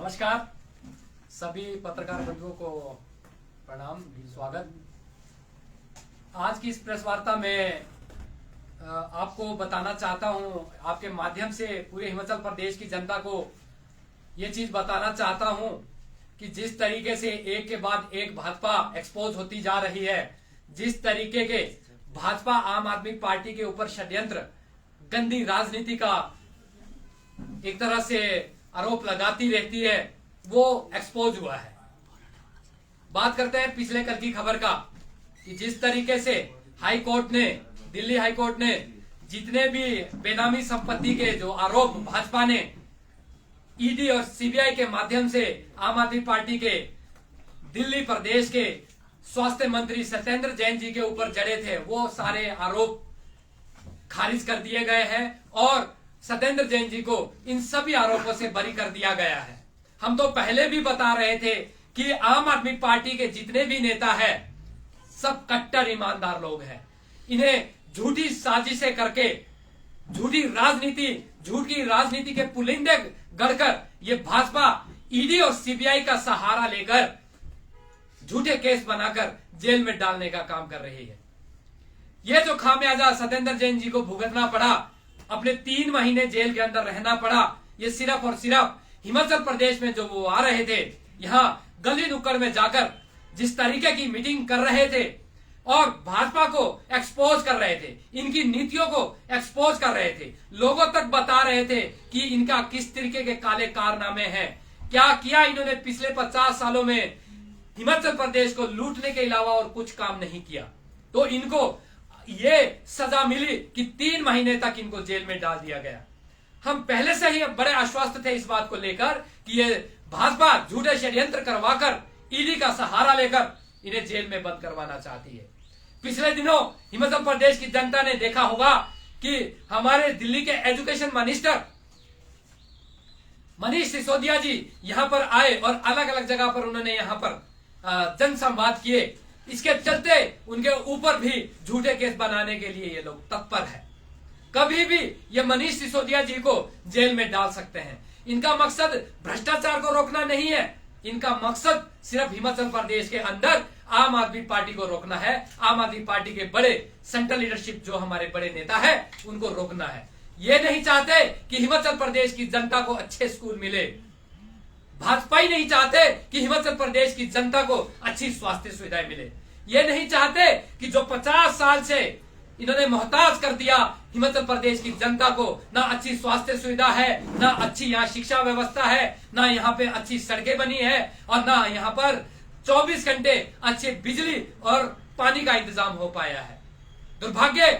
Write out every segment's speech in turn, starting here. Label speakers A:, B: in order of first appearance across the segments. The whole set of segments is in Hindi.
A: नमस्कार सभी पत्रकार बंधुओं को प्रणाम, स्वागत। आज की इस प्रेस वार्ता में आपको बताना चाहता हूं, आपके माध्यम से पूरे हिमाचल प्रदेश की जनता को ये चीज बताना चाहता हूं कि जिस तरीके से एक के बाद एक भाजपा एक्सपोज होती जा रही है, जिस तरीके के भाजपा आम आदमी पार्टी के ऊपर षड्यंत्र, गंदी राजनीति का एक तरह से आरोप लगाती रहती है, वो एक्सपोज हुआ है। बात करते हैं पिछले कल की खबर का कि जिस तरीके से हाई कोर्ट ने, दिल्ली हाई कोर्ट ने जितने भी बेनामी संपत्ति के जो आरोप भाजपा ने ईडी और सीबीआई के माध्यम से आम आदमी पार्टी के दिल्ली प्रदेश के स्वास्थ्य मंत्री सत्येंद्र जैन जी के ऊपर जड़े थे, वो सारे आरोप खारिज कर दिए गए हैं और सत्येंद्र जैन जी को इन सभी आरोपों से बरी कर दिया गया है। हम तो पहले भी बता रहे थे कि आम आदमी पार्टी के जितने भी नेता हैं, सब कट्टर ईमानदार लोग हैं। इन्हें झूठी साजिशें करके, झूठी राजनीति के पुलिंदे गढ़कर ये भाजपा ईडी और सीबीआई का सहारा लेकर झूठे केस बनाकर जेल में डालने का काम कर रही है। ये जो खामियाजा सत्येंद्र जैन जी को भुगतना पड़ा, अपने 3 महीने जेल के अंदर रहना पड़ा, ये सिर्फ और सिर्फ हिमाचल प्रदेश में जो वो आ रहे थे, यहाँ गली नुक्कड़ में जाकर जिस तरीके की मीटिंग कर रहे थे और भाजपा को एक्सपोज कर रहे थे, इनकी नीतियों को एक्सपोज कर रहे थे, लोगों तक बता रहे थे कि इनका किस तरीके के काले कारनामे हैं, क्या किया इन्होंने पिछले 50 सालों में हिमाचल प्रदेश को लूटने के अलावा और कुछ काम नहीं किया। तो इनको ये सजा मिली कि 3 महीने तक इनको जेल में डाल दिया गया। हम पहले से ही बड़े आश्वस्त थे इस बात को लेकर कि ये भाजपा झूठे षड्यंत्र करवाकर ईडी का सहारा लेकर इन्हें जेल में बंद करवाना चाहती है। पिछले दिनों हिमाचल प्रदेश की जनता ने देखा होगा कि हमारे दिल्ली के एजुकेशन मिनिस्टर मनीष सिसोदिया जी यहां पर आए और अलग अलग जगह पर उन्होंने यहां पर जन संवाद किए। इसके चलते उनके ऊपर भी झूठे केस बनाने के लिए ये लोग तत्पर है। कभी भी ये मनीष सिसोदिया जी को जेल में डाल सकते हैं। इनका मकसद भ्रष्टाचार को रोकना नहीं है, इनका मकसद सिर्फ हिमाचल प्रदेश के अंदर आम आदमी पार्टी को रोकना है। आम आदमी पार्टी के बड़े सेंट्रल लीडरशिप जो हमारे बड़े नेता है, उनको रोकना है। ये नहीं चाहते कि हिमाचल प्रदेश की जनता को अच्छे स्कूल मिले। भाजपा ही नहीं चाहते कि हिमाचल प्रदेश की जनता को अच्छी स्वास्थ्य सुविधाएं मिले। ये नहीं चाहते कि जो 50 साल से इन्होंने मोहताज कर दिया हिमाचल प्रदेश की जनता को, ना अच्छी स्वास्थ्य सुविधा है, ना अच्छी यहाँ शिक्षा व्यवस्था है, ना यहाँ पे अच्छी सड़कें बनी है और ना यहाँ पर 24 घंटे अच्छी बिजली और पानी का इंतजाम हो पाया है। दुर्भाग्य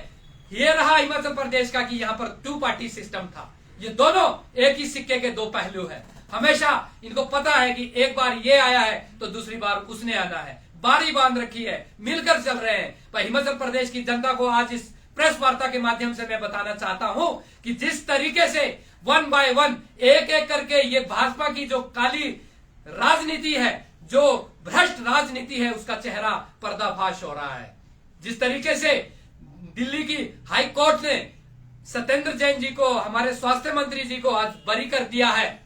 A: ये रहा हिमाचल प्रदेश का कि यहाँ पर 2 पार्टी सिस्टम था। ये दोनों एक ही सिक्के के 2 पहलू है। हमेशा इनको पता है कि एक बार ये आया है तो दूसरी बार उसने आना है, बारी बांध रखी है, मिलकर चल रहे हैं। पर हिमाचल प्रदेश की जनता को आज इस प्रेस वार्ता के माध्यम से मैं बताना चाहता हूं कि जिस तरीके से 1 बाय 1 एक एक करके ये भाजपा की जो काली राजनीति है, जो भ्रष्ट राजनीति है, उसका चेहरा पर्दाफाश हो रहा है। जिस तरीके से दिल्ली की हाई कोर्ट ने सत्येंद्र जैन जी को, हमारे स्वास्थ्य मंत्री जी को आज बरी कर दिया है,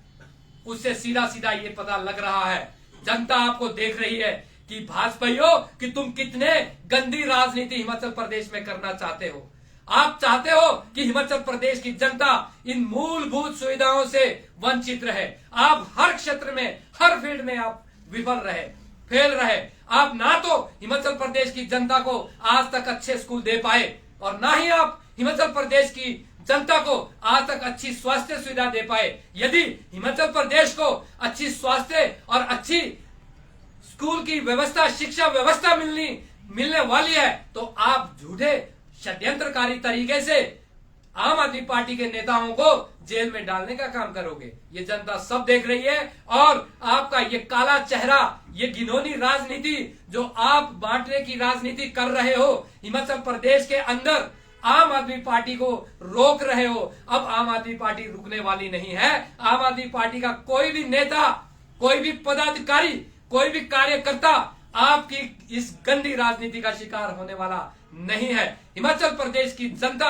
A: उससे सीधा सीधा ये पता लग रहा है, जनता आपको देख रही है कि भाजपाइयों कि तुम कितने गंदी राजनीति हिमाचल प्रदेश में करना चाहते हो। आप चाहते हो कि हिमाचल प्रदेश की जनता इन मूलभूत सुविधाओं से वंचित रहे। आप हर क्षेत्र में, हर फील्ड में आप विफल रहे, फेल रहे। आप ना तो हिमाचल प्रदेश की जनता को आज तक अच्छे स्कूल दे पाए और ना ही आप हिमाचल प्रदेश की जनता को आज तक अच्छी स्वास्थ्य सुविधा दे पाए। यदि हिमाचल प्रदेश को अच्छी स्वास्थ्य और अच्छी स्कूल की व्यवस्था, शिक्षा व्यवस्था मिलने वाली है, तो आप झूठे षड्यंत्रकारी तरीके से आम आदमी पार्टी के नेताओं को जेल में डालने का काम करोगे। ये जनता सब देख रही है और आपका ये काला चेहरा, ये घिनौनी राजनीति जो आप बांटने की राजनीति कर रहे हो, हिमाचल प्रदेश के अंदर आम आदमी पार्टी को रोक रहे हो। अब आम आदमी पार्टी रुकने वाली नहीं है। आम आदमी पार्टी का कोई भी नेता, कोई भी पदाधिकारी, कोई भी कार्यकर्ता आपकी इस गंदी राजनीति का शिकार होने वाला नहीं है। हिमाचल प्रदेश की जनता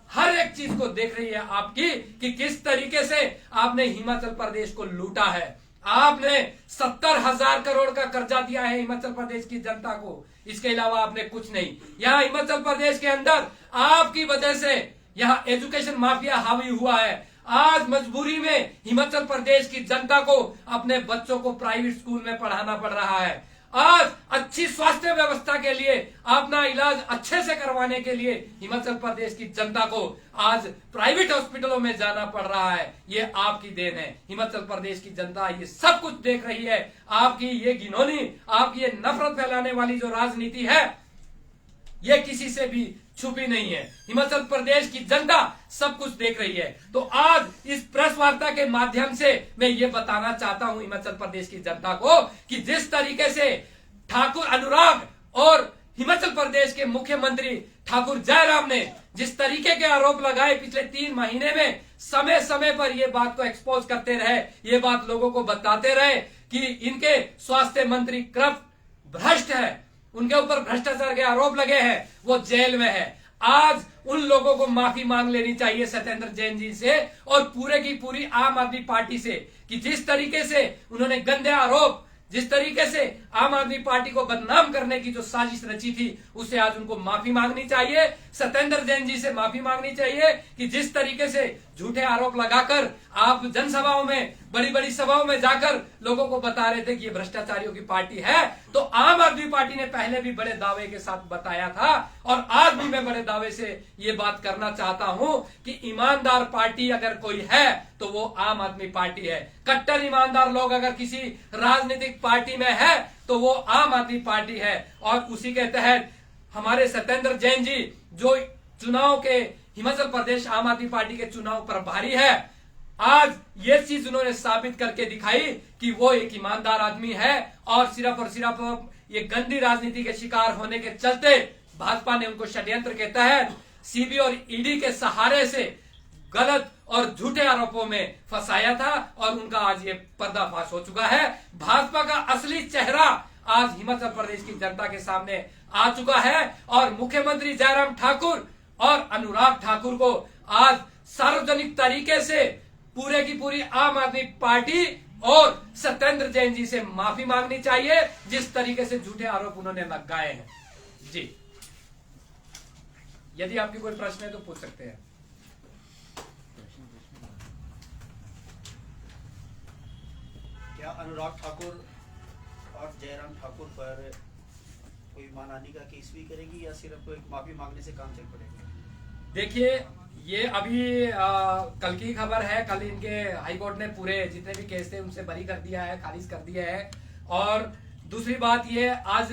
A: हर एक चीज को देख रही है आपकी कि किस तरीके से आपने हिमाचल प्रदेश को लूटा है, आपने 70,000 करोड़ का कर्जा दिया है हिमाचल प्रदेश की जनता को, इसके अलावा आपने कुछ नहीं। यहां हिमाचल प्रदेश के अंदर आपकी वजह से यहां एजुकेशन माफिया हावी हुआ है। आज मजबूरी में हिमाचल प्रदेश की जनता को अपने बच्चों को प्राइवेट स्कूल में पढ़ाना पड़ रहा है। आज अच्छी स्वास्थ्य व्यवस्था के लिए, अपना इलाज अच्छे से करवाने के लिए हिमाचल प्रदेश की जनता को आज प्राइवेट हॉस्पिटलों में जाना पड़ रहा है। ये आपकी देन है। हिमाचल प्रदेश की जनता ये सब कुछ देख रही है। आपकी ये घिनौनी, आपकी ये नफरत फैलाने वाली जो राजनीति है, ये किसी से भी छुपी नहीं है। हिमाचल प्रदेश की जनता सब कुछ देख रही है। तो आज इस प्रेस वार्ता के माध्यम से मैं ये बताना चाहता हूं हिमाचल प्रदेश की जनता को कि जिस तरीके से ठाकुर अनुराग और हिमाचल प्रदेश के मुख्यमंत्री ठाकुर जयराम ने जिस तरीके के आरोप लगाए पिछले 3 महीने में, समय समय पर ये बात को एक्सपोज करते रहे, ये बात लोगों को बताते रहे कि इनके स्वास्थ्य मंत्री करप्ट भ्रष्ट है, उनके ऊपर भ्रष्टाचार के आरोप लगे हैं, वो जेल में है। आज उन लोगों को माफी मांग लेनी चाहिए सत्येंद्र जैन जी से और पूरे की पूरी आम आदमी पार्टी से कि जिस तरीके से उन्होंने गंदे आरोप, जिस तरीके से आम आदमी पार्टी को बदनाम करने की जो साजिश रची थी, उसे आज उनको माफी मांगनी चाहिए। सत्येंद्र जैन जी से माफी मांगनी चाहिए कि जिस तरीके से झूठे आरोप लगाकर आप जनसभाओं में, बड़ी बड़ी सभाओं में जाकर लोगों को बता रहे थे कि ये भ्रष्टाचारियों की पार्टी है। तो आम आदमी पार्टी ने पहले भी बड़े दावे के साथ बताया था और आज भी मैं बड़े दावे से ये बात करना चाहता हूं कि ईमानदार पार्टी अगर कोई है तो वो आम आदमी पार्टी है। कट्टर ईमानदार लोग अगर किसी राजनीतिक पार्टी में है तो वो आम आदमी पार्टी है। और उसी के तहत हमारे सत्येंद्र जैन जी जो चुनाव के हिमाचल प्रदेश आम आदमी पार्टी के चुनाव प्रभारी है, आज ये चीज उन्होंने साबित करके दिखाई कि वो एक ईमानदार आदमी है और सिर्फ ये गंदी राजनीति के शिकार होने के चलते भाजपा ने उनको षड्यंत्र के तहत सीबी और ईडी के सहारे से गलत और झूठे आरोपों में फंसाया था और उनका आज ये पर्दाफाश हो चुका है। भाजपा का असली चेहरा आज हिमाचल प्रदेश की जनता के सामने आ चुका है और मुख्यमंत्री जयराम ठाकुर और अनुराग ठाकुर को आज सार्वजनिक तरीके से पूरे की पूरी आम आदमी पार्टी और सत्येंद्र जैन जी से माफी मांगनी चाहिए जिस तरीके से झूठे आरोप उन्होंने लगाए हैं। जी, यदि आपकी कोई प्रश्न है तो पूछ सकते हैं।
B: क्या अनुराग ठाकुर और जयराम ठाकुर पर कोई मानहानि का केस भी करेगी या सिर्फ एक माफी मांगने से काम चल पड़ेगा?
A: देखिए, ये अभी कल की खबर है। कल इनके हाईकोर्ट ने पूरे जितने भी केस थे उनसे बरी कर दिया है, खारिज कर दिया है। और दूसरी बात ये, आज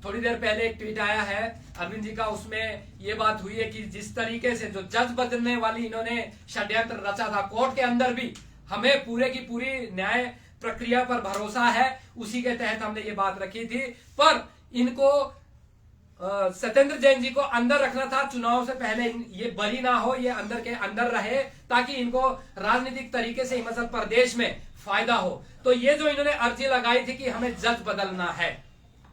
A: थोड़ी देर पहले एक ट्वीट आया है अरविंद जी का, उसमें ये बात हुई है कि जिस तरीके से जो जज बदलने वाली इन्होंने षड्यंत्र रचा था कोर्ट के अंदर भी, हमें पूरे की पूरी न्याय प्रक्रिया पर भरोसा है, उसी के तहत हमने ये बात रखी थी। पर इनको सत्येंद्र जैन जी को अंदर रखना था चुनाव से पहले, ये बरी ना हो, ये अंदर के अंदर रहे ताकि इनको राजनीतिक तरीके से हिमाचल प्रदेश में फायदा हो। तो ये जो इन्होंने अर्जी लगाई थी कि हमें जज बदलना है,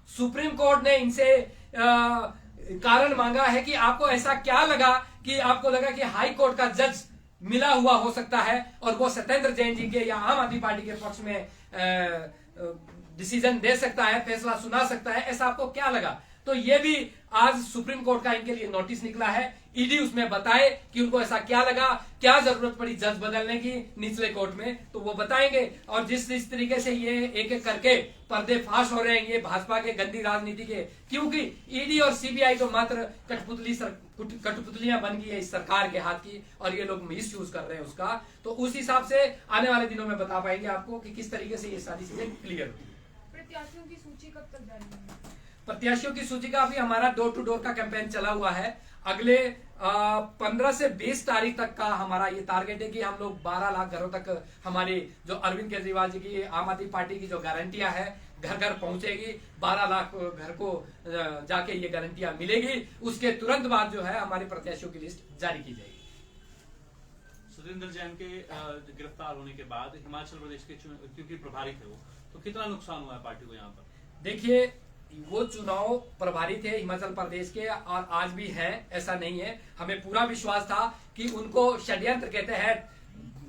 A: सुप्रीम कोर्ट ने इनसे कारण मांगा है कि आपको ऐसा क्या लगा कि आपको लगा कि हाई कोर्ट का जज मिला हुआ हो सकता है और वो सत्येंद्र जैन जी के या आम आदमी पार्टी के पक्ष में डिसीजन दे सकता है, फैसला सुना सकता है, ऐसा आपको क्या लगा? तो ये भी आज सुप्रीम कोर्ट का इनके लिए नोटिस निकला है। ईडी उसमें बताए कि उनको ऐसा क्या लगा, क्या जरूरत पड़ी जज बदलने की निचले कोर्ट में, तो वो बताएंगे। और जिस तरीके से ये एक एक करके पर्देफाश हो रहे हैं ये भाजपा के गंदी राजनीति के, क्योंकि ईडी और सीबीआई तो मात्र कठपुतलियां बन गई है इस सरकार के हाथ की और ये लोग मिस यूज कर रहे हैं उसका। तो उस हिसाब से आने वाले दिनों में बता पाएंगे आपको कि किस तरीके से ये सारी चीजें क्लियर होगी।
C: प्रत्याशियों की सूची कब तक जारी होगी?
A: प्रत्याशियों की सूची का अभी हमारा डोर टू डोर का कैंपेन चला हुआ है। अगले 15 से 20 तारीख तक का हमारा ये टारगेट है कि हम लोग 12 लाख घरों तक हमारी जो अरविंद केजरीवाल जी की आम आदमी पार्टी की जो गारंटियां है घर घर पहुंचेगी। 12 लाख घर को जाके ये गारंटियां मिलेगी। उसके तुरंत बाद जो है हमारे प्रत्याशियों की लिस्ट जारी की जाएगी।
D: सत्येंद्र जैन के गिरफ्तार होने के बाद हिमाचल प्रदेश के क्योंकि प्रभारी थे वो, तो कितना नुकसान हुआ है पार्टी को यहाँ पर?
A: देखिए, वो चुनाव प्रभारी थे हिमाचल प्रदेश के और आज भी हैं, ऐसा नहीं है। हमें पूरा विश्वास था कि उनको षड्यंत्र के तहत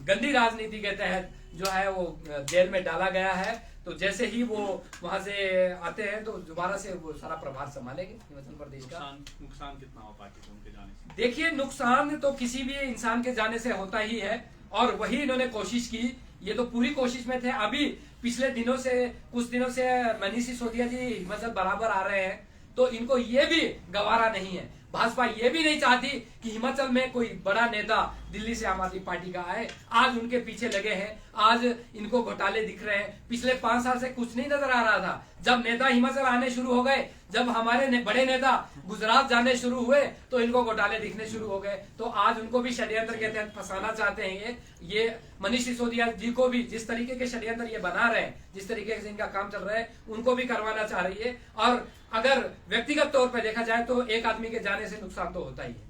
A: गंदी राजनीति के तहत जो है वो जेल में डाला गया है। तो जैसे ही वो वहां से आते हैं तो दोबारा से वो सारा प्रभार संभालेंगे हिमाचल प्रदेश का।
D: नुकसान कितना हुआ पार्टी को उनके जाने से?
A: देखिए, नुकसान तो किसी भी इंसान के जाने से होता ही है, और वही इन्होंने कोशिश की, ये तो पूरी कोशिश में थे। अभी पिछले दिनों से, कुछ दिनों से मनीष सिसोदिया जी हिमाचल बराबर आ रहे हैं, तो इनको ये भी गवारा नहीं है। भाजपा ये भी नहीं चाहती कि हिमाचल में कोई बड़ा नेता दिल्ली से आम आदमी पार्टी का आए। आज उनके पीछे लगे हैं, आज इनको घोटाले दिख रहे हैं। पिछले 5 साल से कुछ नहीं नजर आ रहा था। जब नेता हिमाचल आने शुरू हो गए, जब हमारे बड़े नेता गुजरात जाने शुरू हुए, तो इनको घोटाले दिखने शुरू हो गए। तो आज उनको भी षड्यंत्र के तहत फंसाना चाहते हैं। ये मनीष सिसोदिया जी को भी जिस तरीके के षड्यंत्र ये बना रहे हैं, जिस तरीके से इनका काम चल रहा है, उनको भी करवाना चाह रही है। और अगर व्यक्तिगत तौर पर देखा जाए तो एक आदमी के जाने से नुकसान तो होता ही है।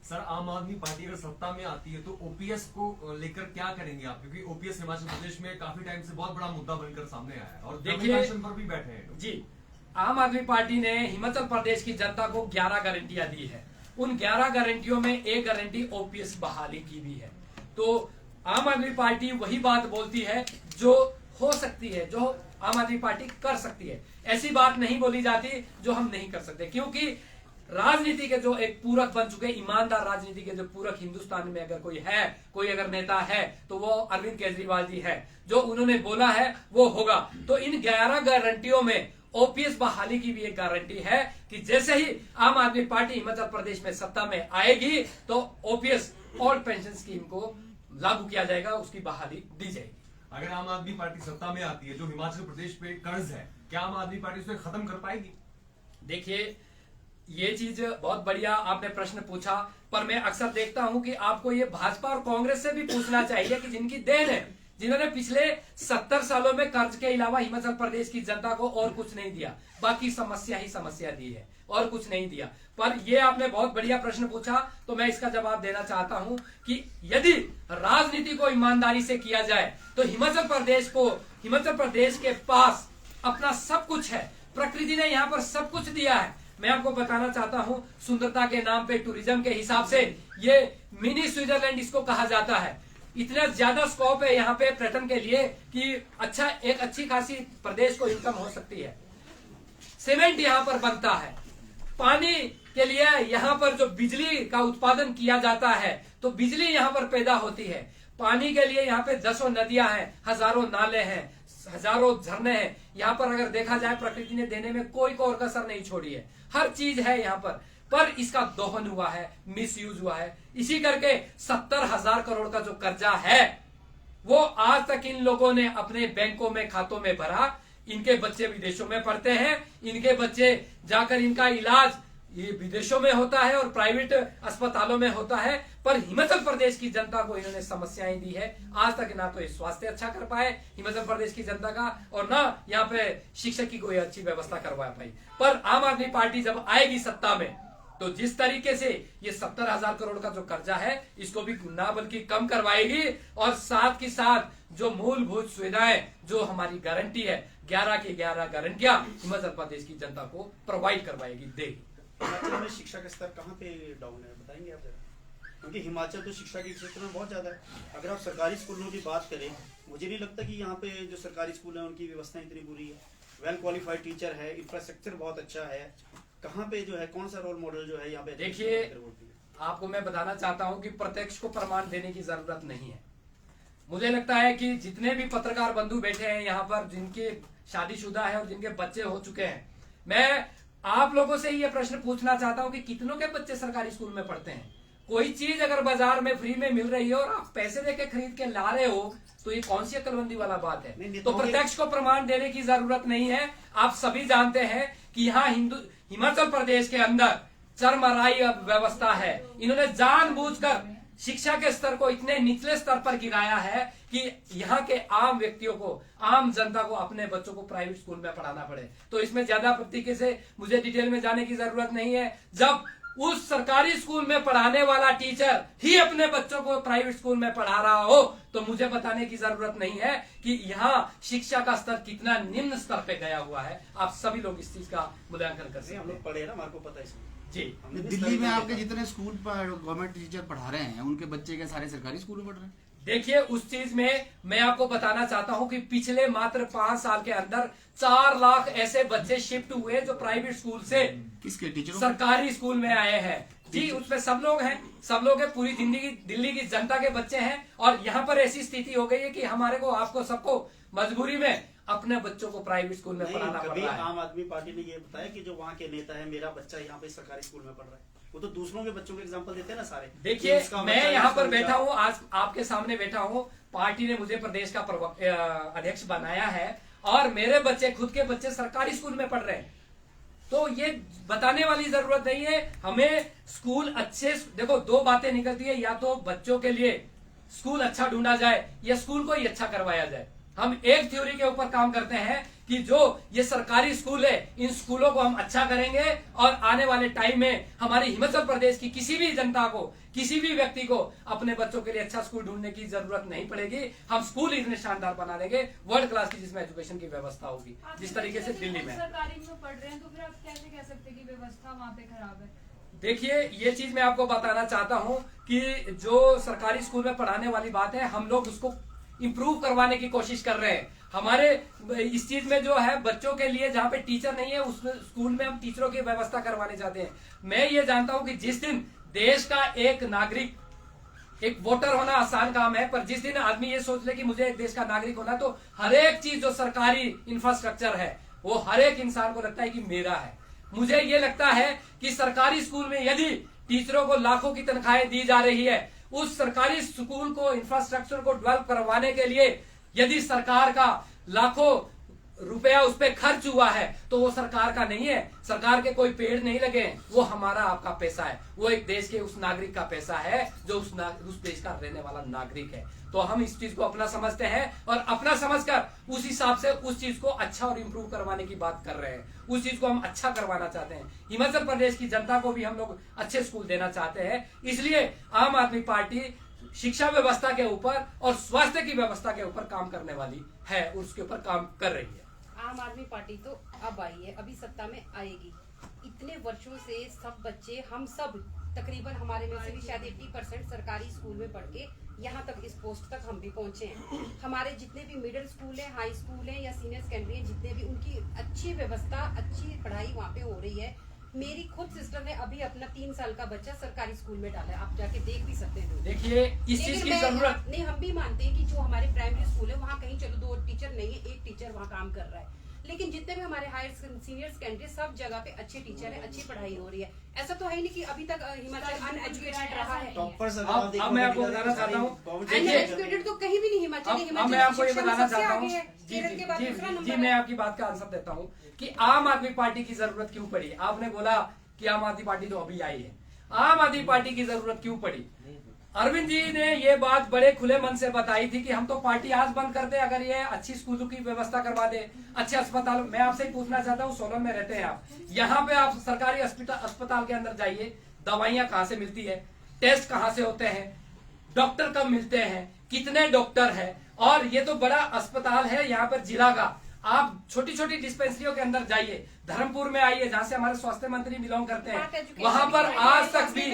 E: सर, आम आदमी पार्टी अगर सत्ता में आती है तो ओपीएस को लेकर क्या करेंगे आप? क्योंकि ओपीएस हिमाचल प्रदेश में काफी टाइम से बहुत बड़ा मुद्दा बनकर सामने आया है और
A: देखिए
E: पर भी बैठे हैं
A: जी। आम आदमी पार्टी ने हिमाचल प्रदेश की जनता को 11 गारंटियां दी है। उन 11 गारंटियों में एक गारंटी ओपीएस बहाली की भी है। तो आम आदमी पार्टी वही बात बोलती है जो हो सकती है, जो आम आदमी पार्टी कर सकती है। ऐसी बात नहीं बोली जाती जो हम नहीं कर सकते, क्योंकि राजनीति के जो एक पूरक बन चुके, ईमानदार राजनीति के जो पूरक हिंदुस्तान में अगर कोई है, कोई अगर नेता है, तो वो अरविंद केजरीवाल जी है। जो उन्होंने बोला है वो होगा। तो इन 11 गारंटियों में ओपीएस बहाली की भी एक गारंटी है कि जैसे ही आम आदमी पार्टी हिमाचल प्रदेश में सत्ता में आएगी तो ओपीएस ओल्ड पेंशन स्कीम को लागू किया जाएगा, उसकी बहाली दी जाएगी।
E: अगर आम आदमी पार्टी सत्ता में आती है, जो हिमाचल प्रदेश पे कर्ज है, क्या आम आदमी पार्टी उसे खत्म कर पाएगी?
A: देखिए, ये चीज बहुत बढ़िया आपने प्रश्न पूछा, पर मैं अक्सर देखता हूं कि आपको ये भाजपा और कांग्रेस से भी पूछना चाहिए कि जिनकी देन है, जिन्होंने पिछले 70 सालों में कर्ज के अलावा हिमाचल प्रदेश की जनता को और कुछ नहीं दिया, बाकी समस्या ही समस्या दी है और कुछ नहीं दिया। पर ये आपने बहुत बढ़िया प्रश्न पूछा, तो मैं इसका जवाब देना चाहता हूं कि यदि राजनीति को ईमानदारी से किया जाए तो हिमाचल प्रदेश के पास अपना सब कुछ है। प्रकृति ने यहाँ पर सब कुछ दिया है। मैं आपको बताना चाहता हूं, सुंदरता के नाम पे, टूरिज्म के हिसाब से ये मिनी स्विट्जरलैंड इसको कहा जाता है। इतना ज्यादा स्कोप है यहाँ पे पर्यटन के लिए कि एक अच्छी खासी प्रदेश को इनकम हो सकती है। सीमेंट यहाँ पर बनता है, पानी के लिए यहाँ पर जो बिजली का उत्पादन किया जाता है, तो बिजली यहाँ पर पैदा होती है। पानी के लिए यहाँ पे 10 नदियां हैं, हजारों नाले हैं, हजारों झरने हैं। यहाँ पर अगर देखा जाए, प्रकृति ने देने में कोई और कसर नहीं छोड़ी है। हर चीज है यहाँ पर इसका दोहन हुआ है, मिसयूज हुआ है। इसी करके 70,000 करोड़ का जो कर्जा है वो आज तक इन लोगों ने अपने बैंकों में, खातों में भरा। इनके बच्चे विदेशों में पढ़ते हैं, इनके बच्चे जाकर इनका इलाज ये विदेशों में होता है और प्राइवेट अस्पतालों में होता है। पर हिमाचल प्रदेश की जनता को इन्होंने समस्याएं दी है। आज तक ना तो ये स्वास्थ्य अच्छा कर पाए हिमाचल प्रदेश की जनता का, और ना यहाँ पे शिक्षा की कोई अच्छी व्यवस्था करवा पाई। पर आम आदमी पार्टी जब आएगी सत्ता में, तो जिस तरीके से ये 70,000 करोड़ का जो कर्जा है, इसको भी ना बल्कि कम करवाएगी, और साथ के साथ जो मूलभूत सुविधाएं, जो हमारी गारंटी है, 11 की 11 गारंटियां हिमाचल प्रदेश की जनता को प्रोवाइड करवाएगी, देगी।
B: हिमाचल में शिक्षा का स्तर कहाँ पे डाउन है, बताएंगे आप जरा? क्योंकि हिमाचल तो शिक्षा के क्षेत्र में बहुत ज्यादा है। अगर आप सरकारी स्कूलों की बात करें, मुझे नहीं लगता कि यहाँ पे जो सरकारी स्कूल है उनकी व्यवस्था इतनी बुरी है। वेल क्वालिफाइड टीचर है, इंफ्रास्ट्रक्चर बहुत अच्छा है। कहाँ पे जो है, कौन सा रोल मॉडल जो है यहाँ पे?
A: देखिए, आपको मैं बताना चाहता हूँ कि प्रत्यक्ष को प्रमाण देने की जरूरत नहीं है। मुझे लगता है कि जितने भी पत्रकार बंधु बैठे हैं यहाँ पर, जिनके शादीशुदा है और जिनके बच्चे हो चुके हैं, मैं आप लोगों से ये प्रश्न पूछना चाहता हूँ कि कितनों के बच्चे सरकारी स्कूल में पढ़ते हैं? कोई चीज अगर बाजार में फ्री में मिल रही है और आप पैसे देके खरीद के ला रहे हो, तो ये कौन सी अक्लमंदी वाला बात है? तो प्रत्यक्ष को प्रमाण देने की जरूरत नहीं है। आप सभी जानते हैं कि यहाँ हिमाचल प्रदेश के अंदर चरमराई व्यवस्था है। इन्होंने जानबूझकर शिक्षा के स्तर को इतने निचले स्तर पर गिराया है कि यहाँ के आम व्यक्तियों को, आम जनता को अपने बच्चों को प्राइवेट स्कूल में पढ़ाना पड़े। तो इसमें ज्यादा तरीके से मुझे डिटेल में जाने की जरूरत नहीं है। जब उस सरकारी स्कूल में पढ़ाने वाला टीचर ही अपने बच्चों को प्राइवेट स्कूल में पढ़ा रहा हो, तो मुझे बताने की जरूरत नहीं है कि यहाँ शिक्षा का स्तर कितना निम्न स्तर पे गया हुआ है। आप सभी लोग इस चीज का मूल्यांकन कर सकते हैं।
B: हम लोग पढ़े ना, हमारे को पता है इसमें।
A: जी,
F: दिल्ली में आपके जितने स्कूल पर गवर्नमेंट टीचर पढ़ा रहे हैं, उनके बच्चे क्या सारे सरकारी स्कूल में पढ़ रहे हैं?
A: देखिए, उस चीज में मैं आपको बताना चाहता हूं कि पिछले मात्र 5 साल के अंदर 4 लाख ऐसे बच्चे शिफ्ट हुए जो प्राइवेट स्कूल से
F: किसके टीचरों?
A: सरकारी स्कूल में आए हैं। जी, उसमें सब लोग हैं, सब लोग हैं, पूरी दिल्ली की जनता के बच्चे हैं। और यहाँ पर ऐसी स्थिति हो गई है कि हमारे को, आपको, सबको मजबूरी में अपने बच्चों को प्राइवेट स्कूल में
B: नहीं,
A: पढ़ाना पड़
B: कभी
A: रहा है।
B: आम आदमी पार्टी ने ये बताया कि जो वहाँ के नेता है, मेरा बच्चा यहाँ पे सरकारी स्कूल में पढ़ रहा है, वो तो दूसरों के बच्चों के एग्जाम्पल देते हैं ना सारे।
A: देखिए,
B: उसका
A: मैं
B: बच्चा
A: यहाँ पर
B: इसका
A: बैठा
B: बच्चा-
A: हूँ, आज आपके सामने बैठा हूँ, पार्टी ने मुझे प्रदेश का अध्यक्ष बनाया है और मेरे बच्चे, खुद के बच्चे सरकारी स्कूल में पढ़ रहे हैं। तो ये बताने वाली जरूरत नहीं है हमें। स्कूल अच्छे, देखो, 2 बातें निकलती है, या तो बच्चों के लिए स्कूल अच्छा ढूंढा जाए या स्कूल को ही अच्छा करवाया जाए। हम एक थ्योरी के ऊपर काम करते हैं कि जो ये सरकारी स्कूल है, इन स्कूलों को हम अच्छा करेंगे और आने वाले टाइम में हमारे हिमाचल प्रदेश की किसी भी जनता को, किसी भी व्यक्ति को अपने बच्चों के लिए अच्छा स्कूल ढूंढने की जरूरत नहीं पड़ेगी। हम स्कूल इतने शानदार बना देंगे, वर्ल्ड क्लास की, जिसमें एजुकेशन की व्यवस्था होगी,
C: आप
A: जिस तरीके से दिल्ली में है।
C: सरकारी में पढ़ रहे हैं तो फिर आप कैसे कह सकते हैं कि व्यवस्था वहाँ पे खराब है?
A: देखिए, ये चीज मैं आपको बताना चाहता हूं कि जो सरकारी स्कूल में पढ़ाने वाली बात है, हम लोग उसको इंप्रूव करवाने की कोशिश कर रहे हैं। हमारे इस चीज में जो है, बच्चों के लिए जहां पे टीचर नहीं है, उस स्कूल में हम टीचरों की व्यवस्था करवाने चाहते हैं। मैं ये जानता हूं कि जिस दिन देश का एक नागरिक, एक वोटर होना आसान काम है, पर जिस दिन आदमी ये सोच ले कि मुझे एक देश का नागरिक होना, तो हर एक चीज जो सरकारी इंफ्रास्ट्रक्चर है, वो हर एक इंसान को लगता है कि मेरा है। मुझे ये लगता है कि सरकारी स्कूल में यदि टीचरों को लाखों की तनख्वाहें दी जा रही है, उस सरकारी स्कूल को, इंफ्रास्ट्रक्चर को डेवलप करवाने के लिए यदि सरकार का लाखों रुपया उस पर खर्च हुआ है, तो वो सरकार का नहीं है। सरकार के कोई पेड़ नहीं लगे, वो हमारा आपका पैसा है, वो एक देश के उस नागरिक का पैसा है जो उस देश का रहने वाला नागरिक है। तो हम इस चीज को अपना समझते हैं और अपना समझकर उस हिसाब से उस चीज को अच्छा और इम्प्रूव करवाने की बात कर रहे हैं। उस चीज को हम अच्छा करवाना चाहते हैं। हिमाचल प्रदेश की जनता को भी हम लोग अच्छे स्कूल देना चाहते हैं। इसलिए आम आदमी पार्टी शिक्षा व्यवस्था के ऊपर और स्वास्थ्य की व्यवस्था के ऊपर काम करने वाली है, उसके ऊपर काम कर रही है।
G: आम आदमी पार्टी तो अब आई है, अभी सत्ता में आएगी। इतने वर्षों से सब बच्चे, हम सब तकरीबन, हमारे में से भी शायद 80% सरकारी स्कूल में पढ़ के यहाँ तक, इस पोस्ट तक हम भी पहुंचे हैं। हमारे जितने भी मिडिल स्कूल है, हाई स्कूल है या सीनियर सेकेंडरी है, जितने भी, उनकी अच्छी व्यवस्था, अच्छी पढ़ाई वहाँ पे हो रही है। मेरी खुद सिस्टर ने अभी अपना 3 साल का बच्चा सरकारी स्कूल में डाला है, आप जाके देख भी सकते हैं।
A: देखिए, इस चीज की जरूरत
G: नहीं, हम भी मानते हैं कि जो हमारे प्राइमरी स्कूल है, वहाँ कहीं चलो 2 टीचर नहीं है, 1 टीचर वहाँ काम कर रहा है, लेकिन जितने भी हमारे हायर सीनियर सेकेंडरी, सब जगह पे अच्छे टीचर है, अच्छी पढ़ाई हो रही है। ऐसा तो है नहीं कि अभी तक हिमाचल अनएजुकेटेड रहा है।
B: टॉपर्स अगर
A: अब
B: आप देखोगे
A: मैं आपको
B: तो
A: बताना चाहता हूँ,
B: गवर्नमेंट
A: देखिए,
G: अनएजुकेटेड तो कहीं भी नहीं हिमाचल है।
A: अब
G: हिमाचल
A: मैं आपको ये
G: शिक्षा में
A: बताना
G: सबसे
A: चाहता हूँ,
G: आगे है,
A: जी
G: केरल के बाद दूसरा
A: जी,
G: नंबर
A: मैं
G: है।
A: आपकी बात का आंसर देता हूँ कि आम आदमी पार्टी की जरूरत क्यों पड़ी। आपने बोला कि आम आदमी पार्टी तो अभी आई है, आम आदमी पार्टी की जरूरत क्यों पड़ी। अरविंद जी ने ये बात बड़े खुले मन से बताई थी कि हम तो पार्टी आज बंद कर दे अगर ये अच्छी स्कूलों की व्यवस्था करवा दे, अच्छे अस्पताल। मैं आपसे ही पूछना चाहता हूँ, सोलन में रहते हैं आप, यहाँ पे आप सरकारी अस्पताल के अंदर जाइए, दवाइयाँ कहाँ से मिलती है, टेस्ट कहाँ से होते हैं, डॉक्टर कब मिलते हैं, कितने डॉक्टर है। और ये तो बड़ा अस्पताल है यहाँ पर जिला का, आप छोटी छोटी डिस्पेंसरियों के अंदर जाइए, धर्मपुर में आइए जहाँ से हमारे स्वास्थ्य मंत्री बिलोंग करते हैं, वहां पर आज तक भी,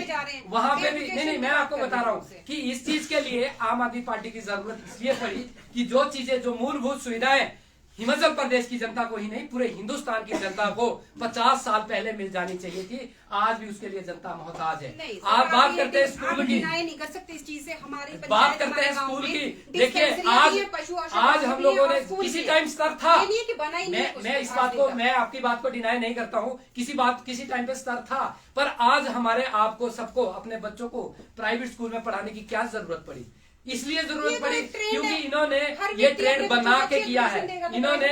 A: वहां पे भी नहीं, मैं आपको बता रहा हूँ कि इस चीज के लिए आम आदमी पार्टी की जरूरत इसलिए पड़ी कि जो चीजें, जो मूलभूत सुविधाएं हिमाचल प्रदेश की जनता को ही नहीं, पूरे हिंदुस्तान की जनता को 50 साल पहले मिल जानी चाहिए थी, आज भी उसके लिए जनता मोहताज है।
G: नहीं,
A: आप बात करते हैं स्कूल की,
G: नहीं कर सकते इस चीज से। हमारे
A: बात करते हैं स्कूल की, देखिए आज हम लोगों ने किसी टाइम स्तर था, मैं इस बात को, मैं आपकी बात को डिनाई नहीं करता हूँ, किसी टाइम पे स्तर था, पर आज हमारे आपको सबको अपने बच्चों को प्राइवेट स्कूल में पढ़ाने की क्या जरूरत पड़ी। इसलिए जरूरत पड़ी क्योंकि इन्होंने ये ट्रेंड बना के किया है। इन्होंने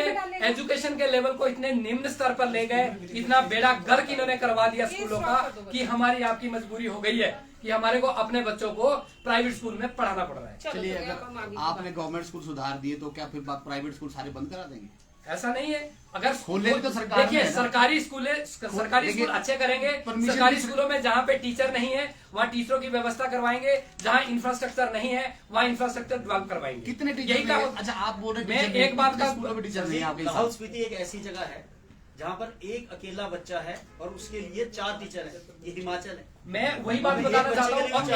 A: एजुकेशन के लेवल को इतने निम्न स्तर पर ले गए, इतना बेड़ा गर्क इन्होंने करवा दिया स्कूलों का कि हमारी आपकी मजबूरी हो गई है कि हमारे को अपने बच्चों को प्राइवेट स्कूल में पढ़ाना पड़ रहा है।
F: चलिए, अगर आपने गवर्नमेंट स्कूल सुधार दिए तो क्या फिर प्राइवेट स्कूल सारे बंद करा देंगे?
A: ऐसा नहीं है। अगर
F: खोलने तो सरकार
A: देखिए,
F: ने है ना।
A: सरकारी स्कूल अच्छे करेंगे, सरकारी स्कूलों में जहाँ पे टीचर नहीं है वहाँ टीचरों की व्यवस्था करवाएंगे, जहाँ इंफ्रास्ट्रक्चर नहीं है वहाँ इंफ्रास्ट्रक्चर डेवलप करवाएंगे।
F: कितने टीचर?
A: यही काम।
F: अच्छा, आप बोल रहे
A: मैं एक बात का,
F: स्कूलों में टीचर नहीं है आपके हिसाब
B: लाहौल
F: से?
B: स्पीति एक ऐसी जगह है जहाँ पर एक अकेला बच्चा है और उसके लिए 4 टीचर है। ये हिमाचल है।
A: मैं वही बात बताना चाहता हूँ। और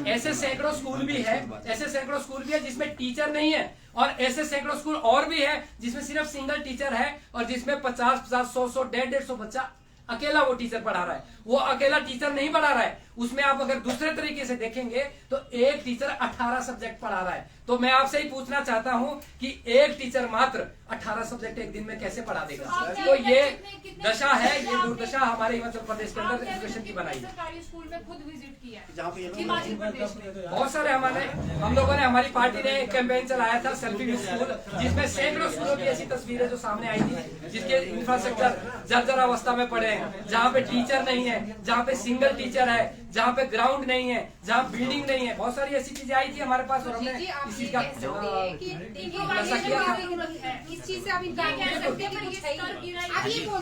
A: ऐसे सैकड़ों स्कूल भी है, ऐसे सैकड़ों स्कूल भी है जिसमें टीचर नहीं है, और ऐसे सैकड़ों स्कूल और भी है जिसमें सिर्फ सिंगल टीचर है, और जिसमें 50-50, 100-100, 150 बच्चा अकेला वो टीचर पढ़ा रहा है। वो अकेला टीचर नहीं पढ़ा रहा है, उसमें आप अगर दूसरे तरीके से देखेंगे तो एक टीचर 18 सब्जेक्ट पढ़ा रहा है। तो मैं आपसे ही पूछना चाहता हूं कि एक टीचर मात्र 18 सब्जेक्ट एक दिन में कैसे पढ़ा देगा? तो ये दशा है, ये दुर्दशा हमारे हिमाचल प्रदेश के अंदर एजुकेशन की बनाई है।
C: सरकारी स्कूल में खुद विजिट किया है
B: जहाँ पे ये लोग
C: हिमाचल प्रदेश में।
A: बहुत सारे हम लोगों ने, हमारी पार्टी ने एक कैंपेन चलाया था सेल्फी विद स्कूल, जिसमें सैकड़ों स्कूलों की ऐसी तस्वीरें जो सामने आई थी जिसके इंफ्रास्ट्रक्चर जर्जर अवस्था में पड़े हैं, जहाँ पे टीचर नहीं है, जहाँ पे सिंगल टीचर है, जहाँ पे ग्राउंड नहीं है, जहाँ बिल्डिंग नहीं है, बहुत सारी ऐसी चीजें आई थी हमारे पास, और हमने इस चीज का
G: इस चीज से आप इनकार कह सकते हैं कि कुछ है ही नहीं। आप ये बोल